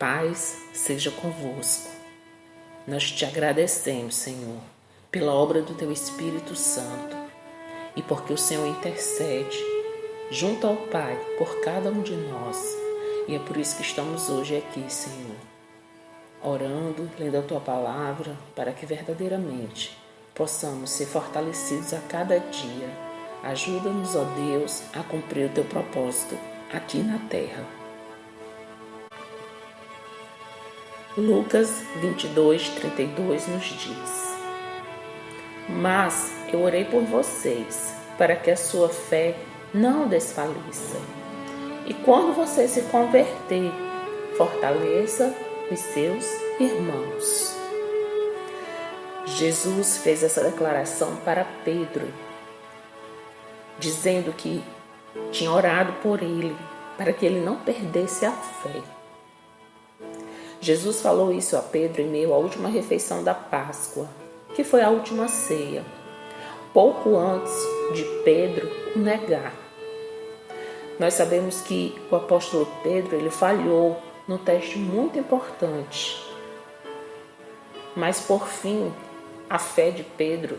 paz seja convosco. Nós te agradecemos, Senhor, pela obra do Teu Espírito Santo e porque o Senhor intercede junto ao Pai por cada um de nós. E é por isso que estamos hoje aqui, Senhor, orando, lendo a Tua Palavra, para que verdadeiramente possamos ser fortalecidos a cada dia. Ajuda-nos, ó Deus, a cumprir o Teu propósito aqui na terra. Lucas 22:32 nos diz: Mas eu orei por vocês, para que a sua fé não desfaleça. E quando você se converter, fortaleça os seus irmãos. Jesus fez essa declaração para Pedro, dizendo que tinha orado por ele, para que ele não perdesse a fé. Jesus falou isso a Pedro em meio à última refeição da Páscoa, que foi a última ceia, pouco antes de Pedro o negar. Nós sabemos que o apóstolo Pedro ele falhou num teste muito importante, mas por fim a fé de Pedro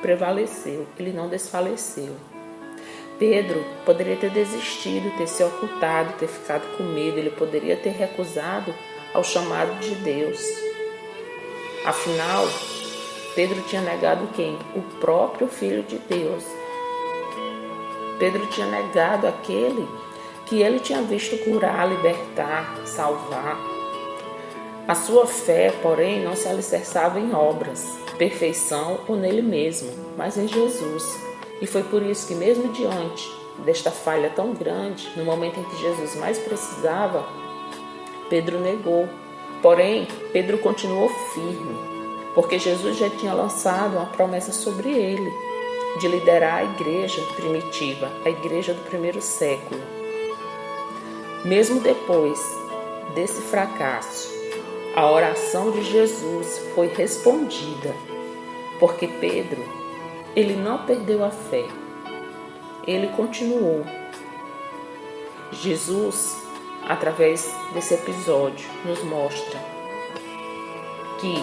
prevaleceu, ele não desfaleceu. Pedro poderia ter desistido, ter se ocultado, ter ficado com medo, ele poderia ter recusado ao chamado de Deus. Afinal, Pedro tinha negado quem? O próprio Filho de Deus. Pedro tinha negado aquele que ele tinha visto curar, libertar, salvar. A sua fé, porém, não se alicerçava em obras, perfeição ou nele mesmo, mas em Jesus. E foi por isso que, mesmo diante desta falha tão grande, no momento em que Jesus mais precisava, Pedro negou. Porém, Pedro continuou firme, porque Jesus já tinha lançado uma promessa sobre ele, de liderar a igreja primitiva, a igreja do primeiro século. Mesmo depois desse fracasso, a oração de Jesus foi respondida, porque Pedro, ele não perdeu a fé, ele continuou. Jesus, através desse episódio, nos mostra que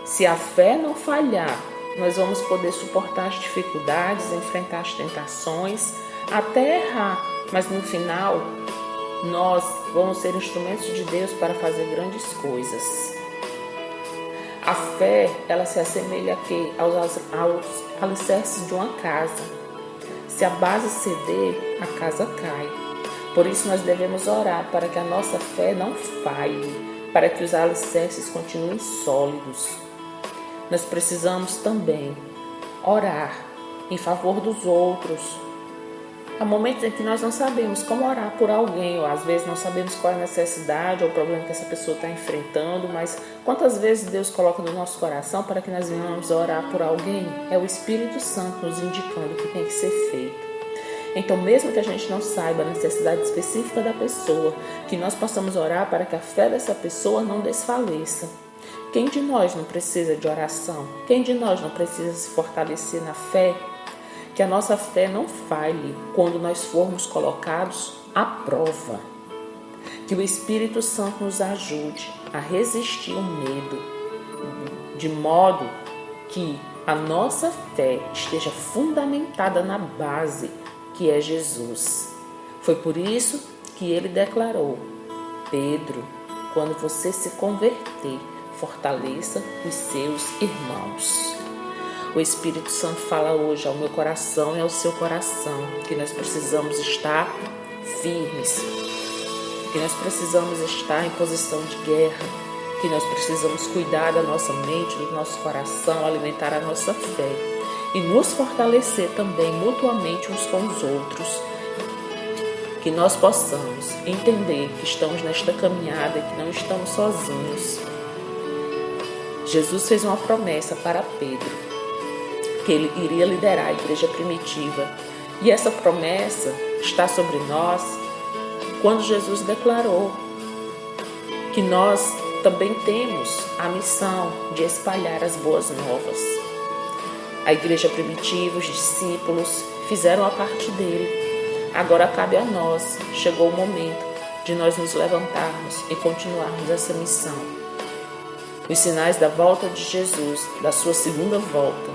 se a fé não falhar, nós vamos poder suportar as dificuldades, enfrentar as tentações, até errar, mas no final nós vamos ser instrumentos de Deus para fazer grandes coisas. A fé, ela se assemelha aos alicerces de uma casa. Se a base ceder, a casa cai. Por isso nós devemos orar para que a nossa fé não falhe, para que os alicerces continuem sólidos. Nós precisamos também orar em favor dos outros. Há momentos em que nós não sabemos como orar por alguém, ou às vezes não sabemos qual é a necessidade ou o problema que essa pessoa está enfrentando, mas quantas vezes Deus coloca no nosso coração para que nós venhamos orar por alguém? É o Espírito Santo nos indicando o que tem que ser feito. Então, mesmo que a gente não saiba a necessidade específica da pessoa, que nós possamos orar para que a fé dessa pessoa não desfaleça. Quem de nós não precisa de oração? Quem de nós não precisa se fortalecer na fé? Que a nossa fé não falhe quando nós formos colocados à prova. Que o Espírito Santo nos ajude a resistir ao medo, de modo que a nossa fé esteja fundamentada na base, que é Jesus. Foi por isso que ele declarou: Pedro, quando você se converter, fortaleça os seus irmãos. O Espírito Santo fala hoje ao meu coração e ao seu coração que nós precisamos estar firmes, que nós precisamos estar em posição de guerra, que nós precisamos cuidar da nossa mente, do nosso coração, alimentar a nossa fé e nos fortalecer também mutuamente uns com os outros, que nós possamos entender que estamos nesta caminhada e que não estamos sozinhos. Jesus fez uma promessa para Pedro, que ele iria liderar a igreja primitiva. E essa promessa está sobre nós quando Jesus declarou que nós também temos a missão de espalhar as boas novas. A igreja primitiva, os discípulos, fizeram a parte dele. Agora cabe a nós, chegou o momento de nós nos levantarmos e continuarmos essa missão. Os sinais da volta de Jesus, da sua segunda volta,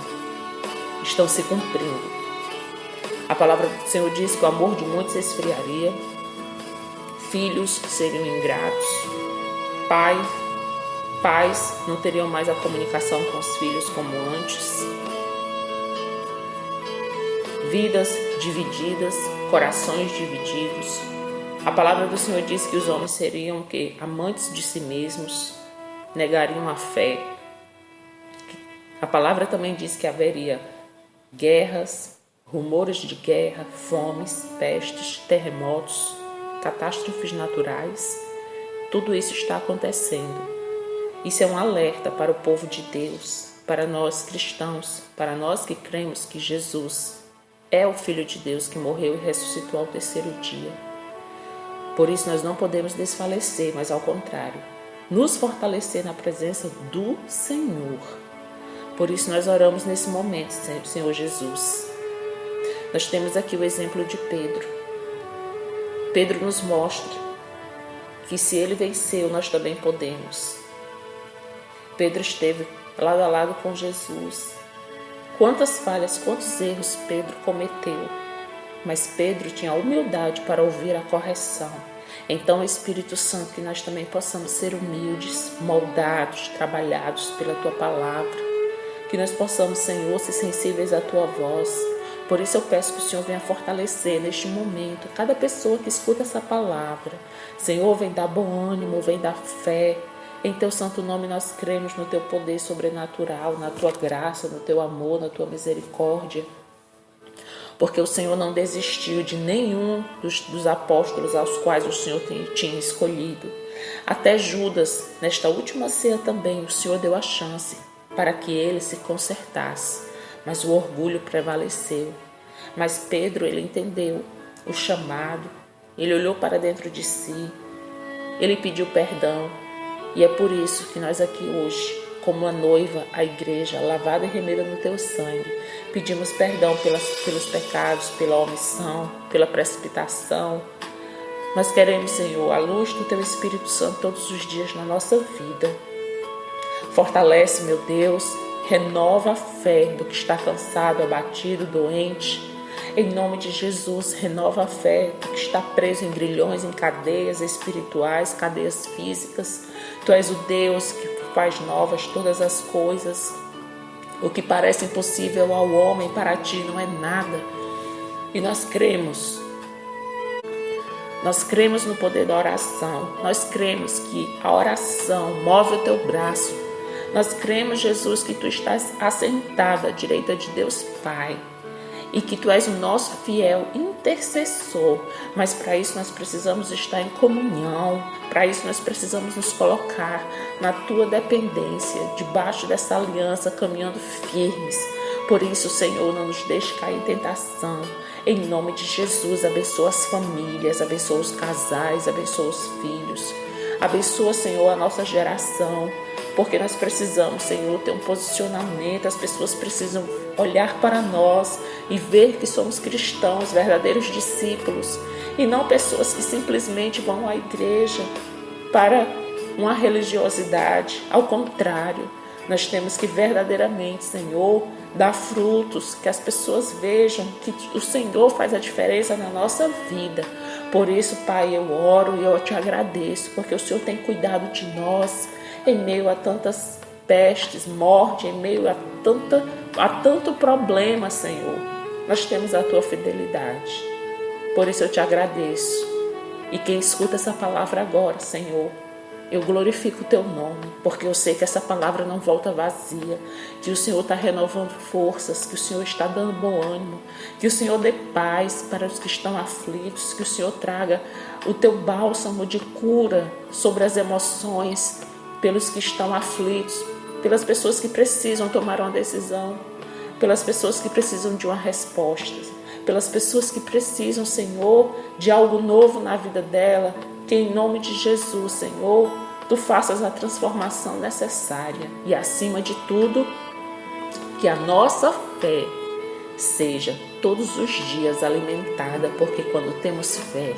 estão se cumprindo. A palavra do Senhor diz que o amor de muitos esfriaria, filhos seriam ingratos, pais não teriam mais a comunicação com os filhos como antes, vidas divididas, corações divididos. A palavra do Senhor diz que os homens seriam amantes de si mesmos, negariam a fé. A palavra também diz que haveria guerras, rumores de guerra, fomes, pestes, terremotos, catástrofes naturais. Tudo isso está acontecendo. Isso é um alerta para o povo de Deus, para nós cristãos, para nós que cremos que Jesus é o Filho de Deus que morreu e ressuscitou ao terceiro dia. Por isso nós não podemos desfalecer, mas ao contrário, nos fortalecer na presença do Senhor. Por isso nós oramos nesse momento, Senhor Jesus. Nós temos aqui o exemplo de Pedro. Pedro nos mostra que se ele venceu, nós também podemos. Pedro esteve lado a lado com Jesus. Quantas falhas, quantos erros Pedro cometeu. Mas Pedro tinha a humildade para ouvir a correção. Então, Espírito Santo, que nós também possamos ser humildes, moldados, trabalhados pela Tua palavra. Que nós possamos, Senhor, ser sensíveis à Tua voz. Por isso eu peço que o Senhor venha fortalecer neste momento cada pessoa que escuta essa palavra. Senhor, vem dar bom ânimo, vem dar fé. Em Teu santo nome nós cremos no Teu poder sobrenatural, na Tua graça, no Teu amor, na Tua misericórdia. Porque o Senhor não desistiu de nenhum dos apóstolos aos quais o Senhor tinha escolhido. Até Judas, nesta última ceia também, o Senhor deu a chance para que ele se consertasse. Mas o orgulho prevaleceu. Mas Pedro, ele entendeu o chamado. Ele olhou para dentro de si. Ele pediu perdão. E é por isso que nós aqui hoje, como a noiva, a igreja, lavada e remida no Teu sangue, pedimos perdão pelos pecados, pela omissão, pela precipitação. Nós queremos, Senhor, a luz do Teu Espírito Santo todos os dias na nossa vida. Fortalece, meu Deus, renova a fé do que está cansado, abatido, doente. Em nome de Jesus, renova a fé do que está preso em grilhões, em cadeias espirituais, cadeias físicas. Tu és o Deus que faz novas todas as coisas. O que parece impossível ao homem, para Ti não é nada. E nós cremos no poder da oração. Nós cremos que a oração move o Teu braço. Nós cremos, Jesus, que Tu estás assentado à direita de Deus Pai. E que Tu és o nosso fiel intercessor. Mas para isso nós precisamos estar em comunhão. Para isso nós precisamos nos colocar na Tua dependência, debaixo dessa aliança, caminhando firmes. Por isso, Senhor, não nos deixe cair em tentação. Em nome de Jesus, abençoa as famílias, abençoa os casais, abençoa os filhos. Abençoa, Senhor, a nossa geração. Porque nós precisamos, Senhor, ter um posicionamento. As pessoas precisam olhar para nós e ver que somos cristãos, verdadeiros discípulos. E não pessoas que simplesmente vão à igreja para uma religiosidade. Ao contrário, nós temos que verdadeiramente, Senhor, dar frutos, que as pessoas vejam que o Senhor faz a diferença na nossa vida. Por isso, Pai, eu oro e eu Te agradeço, porque o Senhor tem cuidado de nós em meio a tantas pestes, morte, em meio a tanto problema, Senhor. Nós temos a Tua fidelidade. Por isso eu Te agradeço. E quem escuta essa palavra agora, Senhor, eu glorifico o Teu nome, porque eu sei que essa palavra não volta vazia, que o Senhor está renovando forças, que o Senhor está dando bom ânimo, que o Senhor dê paz para os que estão aflitos, que o Senhor traga o Teu bálsamo de cura sobre as emoções, pelos que estão aflitos, pelas pessoas que precisam tomar uma decisão, pelas pessoas que precisam de uma resposta, pelas pessoas que precisam, Senhor, de algo novo na vida dela, que em nome de Jesus, Senhor, Tu faças a transformação necessária e, acima de tudo, que a nossa fé seja todos os dias alimentada, porque quando temos fé,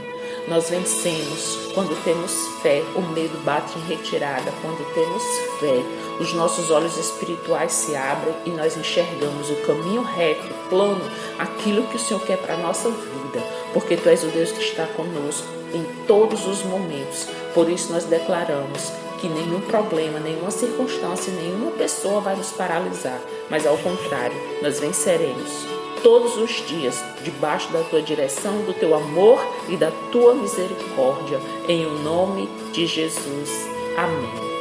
Nós vencemos quando temos fé. O medo bate em retirada. Quando temos fé, os nossos olhos espirituais se abrem e nós enxergamos o caminho reto, plano, aquilo que o Senhor quer para a nossa vida. Porque Tu és o Deus que está conosco em todos os momentos. Por isso nós declaramos que nenhum problema, nenhuma circunstância, nenhuma pessoa vai nos paralisar. Mas ao contrário, nós venceremos todos os dias, debaixo da Tua direção, do Teu amor e da Tua misericórdia, em o nome de Jesus. Amém.